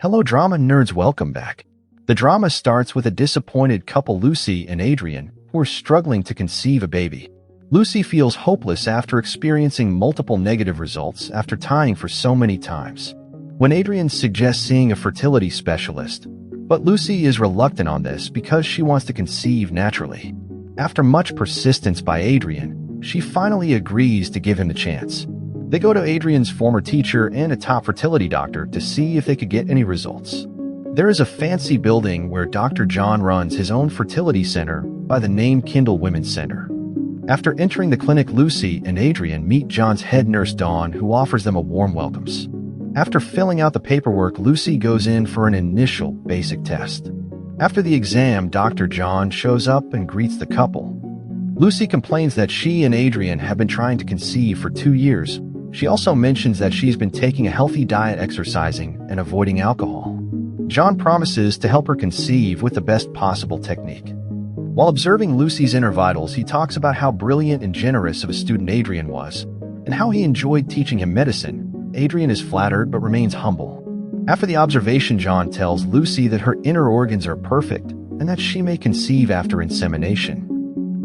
Hello drama nerds, welcome back. The drama starts with a disappointed couple, Lucy and Adrian, who are struggling to conceive a baby. Lucy feels hopeless after experiencing multiple negative results after trying for so many times. When Adrian suggests seeing a fertility specialist, but Lucy is reluctant on this because she wants to conceive naturally. After much persistence by Adrian, she finally agrees to give him the chance. They go to Adrian's former teacher and a top fertility doctor to see if they could get any results. There is a fancy building where Dr. John runs his own fertility center by the name Kindle Women's Center. After entering the clinic, Lucy and Adrian meet John's head nurse Dawn, who offers them a warm welcomes. After filling out the paperwork, Lucy goes in for an initial basic test. After the exam, Dr. John shows up and greets the couple. Lucy complains that she and Adrian have been trying to conceive for 2 years. She also mentions that she's been taking a healthy diet, exercising, and avoiding alcohol. John promises to help her conceive with the best possible technique. While observing Lucy's inner vitals, he talks about how brilliant and generous of a student Adrian was, and how he enjoyed teaching him medicine. Adrian is flattered but remains humble. After the observation, John tells Lucy that her inner organs are perfect and that she may conceive after insemination.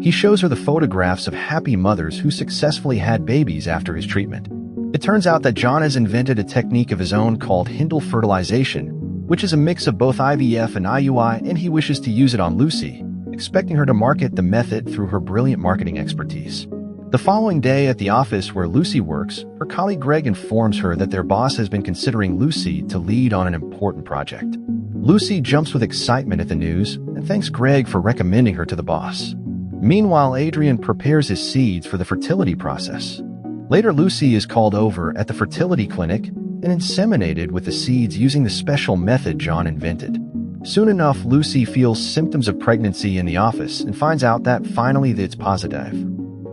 He shows her the photographs of happy mothers who successfully had babies after his treatment. It turns out that John has invented a technique of his own called Hindle fertilization, which is a mix of both IVF and IUI, and he wishes to use it on Lucy, expecting her to market the method through her brilliant marketing expertise. The following day at the office where Lucy works, her colleague Greg informs her that their boss has been considering Lucy to lead on an important project. Lucy jumps with excitement at the news and thanks Greg for recommending her to the boss. Meanwhile, Adrian prepares his seeds for the fertility process. Later, Lucy is called over at the fertility clinic and inseminated with the seeds using the special method John invented. Soon enough, Lucy feels symptoms of pregnancy in the office and finds out that finally it's positive.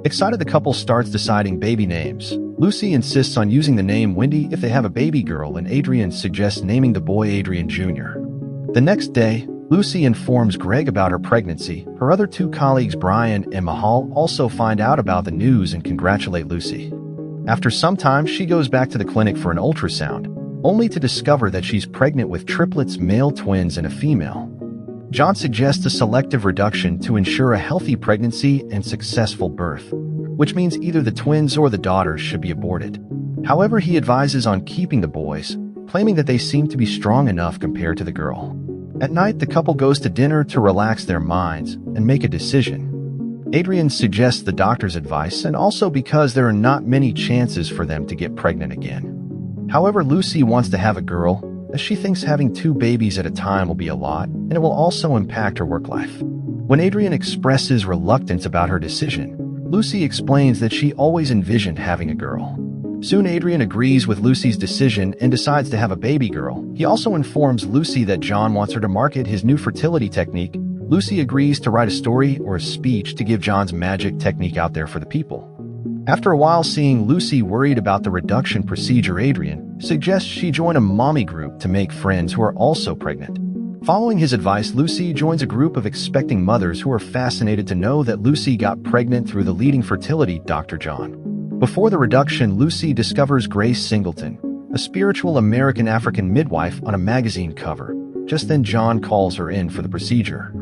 Excited, the couple starts deciding baby names. Lucy insists on using the name Wendy if they have a baby girl, and Adrian suggests naming the boy Adrian Jr. The next day, Lucy informs Greg about her pregnancy. Her other 2 colleagues, Brian and Mahal, also find out about the news and congratulate Lucy. After some time, she goes back to the clinic for an ultrasound, only to discover that she's pregnant with triplets, male twins and a female. John suggests a selective reduction to ensure a healthy pregnancy and successful birth, which means either the twins or the daughters should be aborted. However, he advises on keeping the boys, claiming that they seem to be strong enough compared to the girl. At night, the couple goes to dinner to relax their minds and make a decision. Adrian suggests the doctor's advice, and also because there are not many chances for them to get pregnant again. However, Lucy wants to have a girl, as she thinks having 2 babies at a time will be a lot, and it will also impact her work life. When Adrian expresses reluctance about her decision, Lucy explains that she always envisioned having a girl. Soon, Adrian agrees with Lucy's decision and decides to have a baby girl. He also informs Lucy that John wants her to market his new fertility technique. Lucy agrees to write a story or a speech to give John's magic technique out there for the people. After a while, seeing Lucy worried about the reduction procedure, Adrian suggests she join a mommy group to make friends who are also pregnant. Following his advice, Lucy joins a group of expecting mothers who are fascinated to know that Lucy got pregnant through the leading fertility Dr. John. Before the reduction, Lucy discovers Grace Singleton, a spiritual American African midwife, on a magazine cover. Just then, John calls her in for the procedure.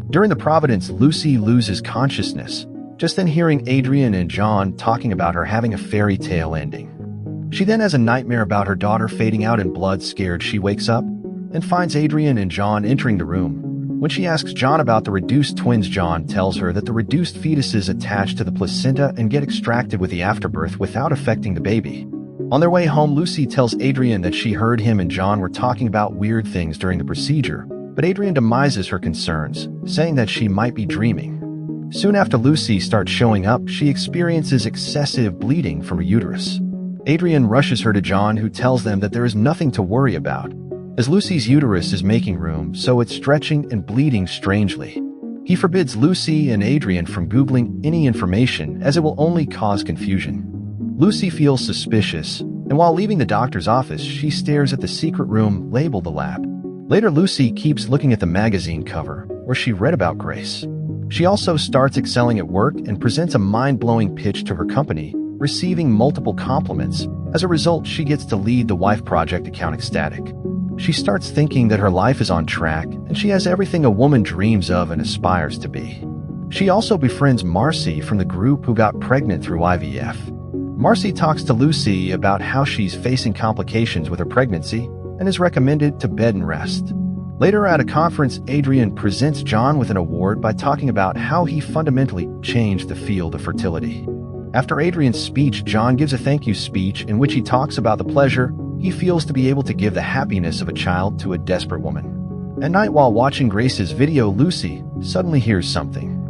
During the providence, Lucy loses consciousness, just then hearing Adrian and John talking about her having a fairy tale ending. She then has a nightmare about her daughter fading out in blood. Scared, she wakes up and finds Adrian and John entering the room. When she asks John about the reduced twins, John tells her that the reduced fetuses attach to the placenta and get extracted with the afterbirth without affecting the baby. On their way home, Lucy tells Adrian that she heard him and John were talking about weird things during the procedure, but Adrian demises her concerns, saying that she might be dreaming. Soon after Lucy starts showing up, she experiences excessive bleeding from her uterus. Adrian rushes her to John, who tells them that there is nothing to worry about, as Lucy's uterus is making room, so it's stretching and bleeding strangely. He forbids Lucy and Adrian from Googling any information, as it will only cause confusion. Lucy feels suspicious, and while leaving the doctor's office, she stares at the secret room labeled the lab. Later, Lucy keeps looking at the magazine cover, where she read about Grace. She also starts excelling at work and presents a mind-blowing pitch to her company, receiving multiple compliments. As a result, she gets to lead the wife project account. Ecstatic. She starts thinking that her life is on track and she has everything a woman dreams of and aspires to be. She also befriends Marcy from the group who got pregnant through IVF. Marcy talks to Lucy about how she's facing complications with her pregnancy and is recommended to bed and rest. Later at a conference, Adrian presents John with an award by talking about how he fundamentally changed the field of fertility. After Adrian's speech, John gives a thank you speech in which he talks about the pleasure he feels to be able to give the happiness of a child to a desperate woman. At night, while watching Grace's video, Lucy suddenly hears something.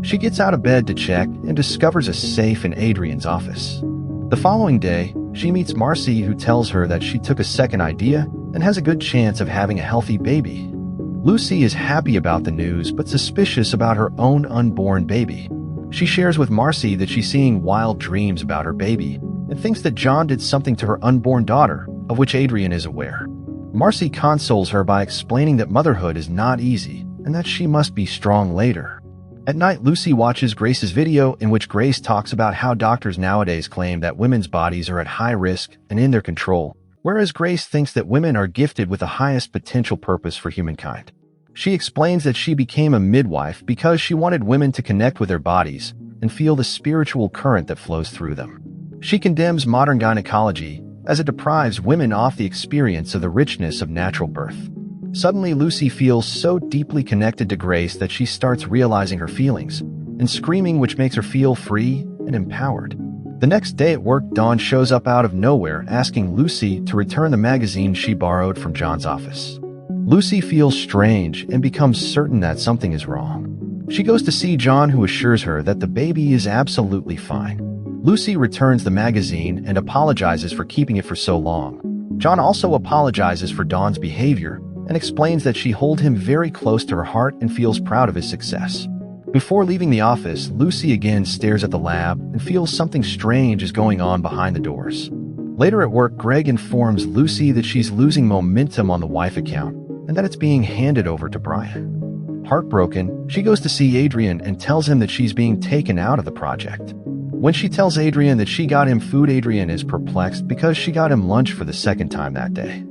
She gets out of bed to check and discovers a safe in Adrian's office. The following day, she meets Marcy, who tells her that she took a second idea and has a good chance of having a healthy baby. Lucy is happy about the news but suspicious about her own unborn baby. She shares with Marcy that she's seeing wild dreams about her baby and thinks that John did something to her unborn daughter, of which Adrian is aware. Marcy consoles her by explaining that motherhood is not easy and that she must be strong later. At night, Lucy watches Grace's video in which Grace talks about how doctors nowadays claim that women's bodies are at high risk and in their control, whereas Grace thinks that women are gifted with the highest potential purpose for humankind. She explains that she became a midwife because she wanted women to connect with their bodies and feel the spiritual current that flows through them. She condemns modern gynecology as it deprives women of the experience of the richness of natural birth. Suddenly, Lucy feels so deeply connected to Grace that she starts realizing her feelings and screaming, which makes her feel free and empowered. The next day at work, Dawn shows up out of nowhere asking Lucy to return the magazine she borrowed from John's office. Lucy feels strange and becomes certain that something is wrong. She goes to see John, who assures her that the baby is absolutely fine. Lucy returns the magazine and apologizes for keeping it for so long. John also apologizes for Dawn's behavior and explains that she holds him very close to her heart and feels proud of his success. Before leaving the office, Lucy again stares at the lab and feels something strange is going on behind the doors. Later at work, Greg informs Lucy that she's losing momentum on the wife account and that it's being handed over to Brian. Heartbroken, she goes to see Adrian and tells him that she's being taken out of the project. When she tells Adrian that she got him food, Adrian is perplexed because she got him lunch for the second time that day.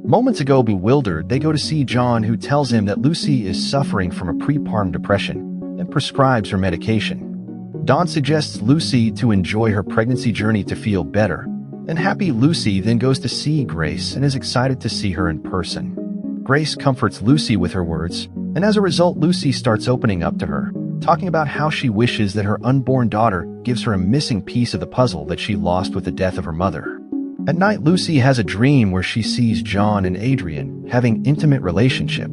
Moments ago, bewildered, they go to see John, who tells him that Lucy is suffering from a prepartum depression and prescribes her medication. Dawn suggests Lucy to enjoy her pregnancy journey to feel better, and happy Lucy then goes to see Grace and is excited to see her in person. Grace comforts Lucy with her words, and as a result, Lucy starts opening up to her, talking about how she wishes that her unborn daughter gives her a missing piece of the puzzle that she lost with the death of her mother. At night, Lucy has a dream where she sees John and Adrian having intimate relationship.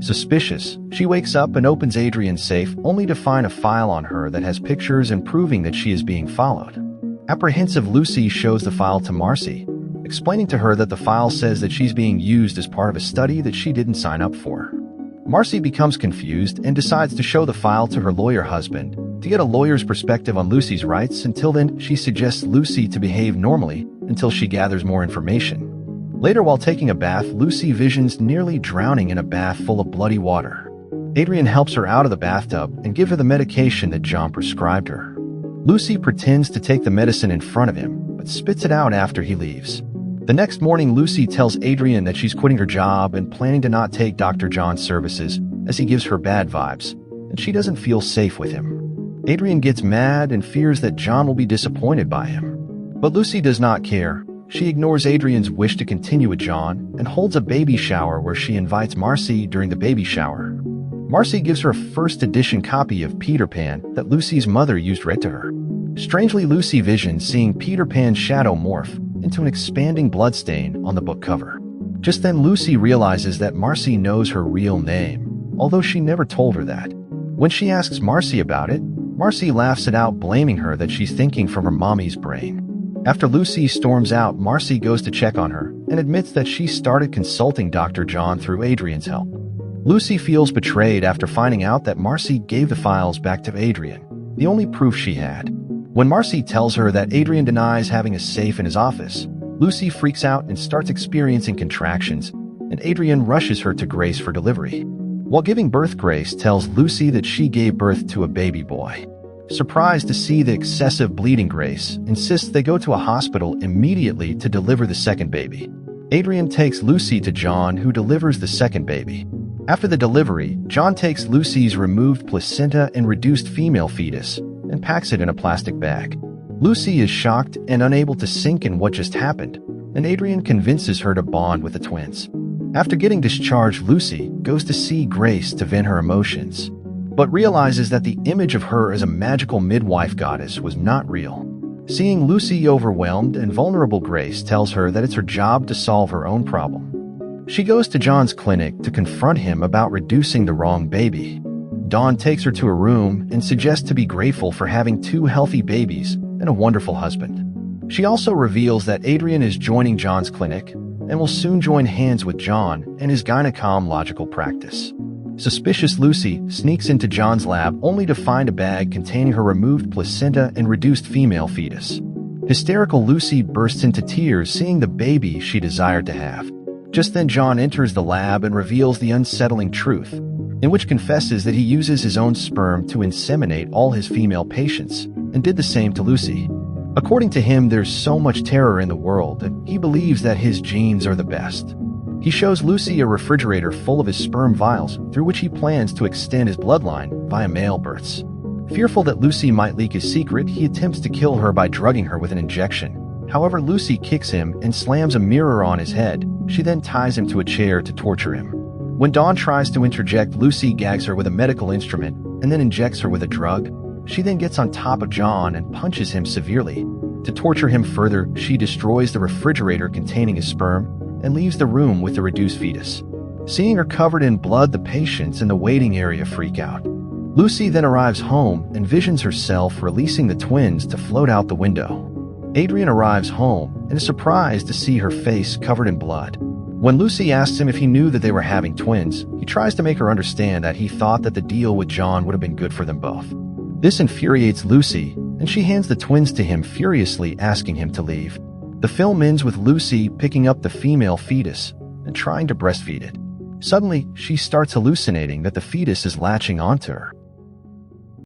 Suspicious, she wakes up and opens Adrian's safe only to find a file on her that has pictures and proving that she is being followed. Apprehensive, Lucy shows the file to Marcy, explaining to her that the file says that she's being used as part of a study that she didn't sign up for. Marcy becomes confused and decides to show the file to her lawyer husband to get a lawyer's perspective on Lucy's rights. Until then, she suggests Lucy to behave normally until she gathers more information. Later, while taking a bath, Lucy visions nearly drowning in a bath full of bloody water. Adrian helps her out of the bathtub and gives her the medication that John prescribed her. Lucy pretends to take the medicine in front of him, but spits it out after he leaves. The next morning, Lucy tells Adrian that she's quitting her job and planning to not take Dr. John's services as he gives her bad vibes, and she doesn't feel safe with him. Adrian gets mad and fears that John will be disappointed by him. But Lucy does not care. She ignores Adrian's wish to continue with John and holds a baby shower where she invites Marcy during the baby shower. Marcy gives her a first edition copy of Peter Pan that Lucy's mother used read to her. Strangely, Lucy visions seeing Peter Pan's shadow morph into an expanding bloodstain on the book cover. Just then, Lucy realizes that Marcy knows her real name, although she never told her that. When she asks Marcy about it, Marcy laughs it out, blaming her that she's thinking from her mommy's brain. After Lucy storms out, Marcy goes to check on her and admits that she started consulting Dr. John through Adrian's help. Lucy feels betrayed after finding out that Marcy gave the files back to Adrian, the only proof she had. When Marcy tells her that Adrian denies having a safe in his office, Lucy freaks out and starts experiencing contractions, and Adrian rushes her to Grace for delivery. While giving birth, Grace tells Lucy that she gave birth to a baby boy. Surprised to see the excessive bleeding, Grace insists they go to a hospital immediately to deliver the second baby. Adrian takes Lucy to John, who delivers the second baby. After the delivery, John takes Lucy's removed placenta and reduced female fetus and packs it in a plastic bag. Lucy is shocked and unable to sink in what just happened, and Adrian convinces her to bond with the twins. After getting discharged, Lucy goes to see Grace to vent her emotions, but realizes that the image of her as a magical midwife goddess was not real. Seeing Lucy overwhelmed and vulnerable, Grace tells her that it's her job to solve her own problem. She goes to John's clinic to confront him about reducing the wrong baby. Dawn takes her to a room and suggests to be grateful for having 2 healthy babies and a wonderful husband. She also reveals that Adrian is joining John's clinic and will soon join hands with John and his gynecological practice. Suspicious Lucy sneaks into John's lab only to find a bag containing her removed placenta and reduced female fetus. Hysterical Lucy bursts into tears seeing the baby she desired to have. Just then John enters the lab and reveals the unsettling truth, in which confesses that he uses his own sperm to inseminate all his female patients and did the same to Lucy. According to him, there's so much terror in the world and he believes that his genes are the best. He shows Lucy a refrigerator full of his sperm vials through which he plans to extend his bloodline via male births. Fearful that Lucy might leak his secret, he attempts to kill her by drugging her with an injection. However, Lucy kicks him and slams a mirror on his head. She then ties him to a chair to torture him. When Dawn tries to interject, Lucy gags her with a medical instrument and then injects her with a drug. She then gets on top of John and punches him severely. To torture him further, she destroys the refrigerator containing his sperm and leaves the room with the reduced fetus. Seeing her covered in blood, the patients in the waiting area freak out. Lucy then arrives home and visions herself releasing the twins to float out the window. Adrian arrives home and is surprised to see her face covered in blood. When Lucy asks him if he knew that they were having twins, he tries to make her understand that he thought that the deal with John would have been good for them both. This infuriates Lucy, and she hands the twins to him, furiously asking him to leave. The film ends with Lucy picking up the female fetus and trying to breastfeed it. Suddenly, she starts hallucinating that the fetus is latching onto her.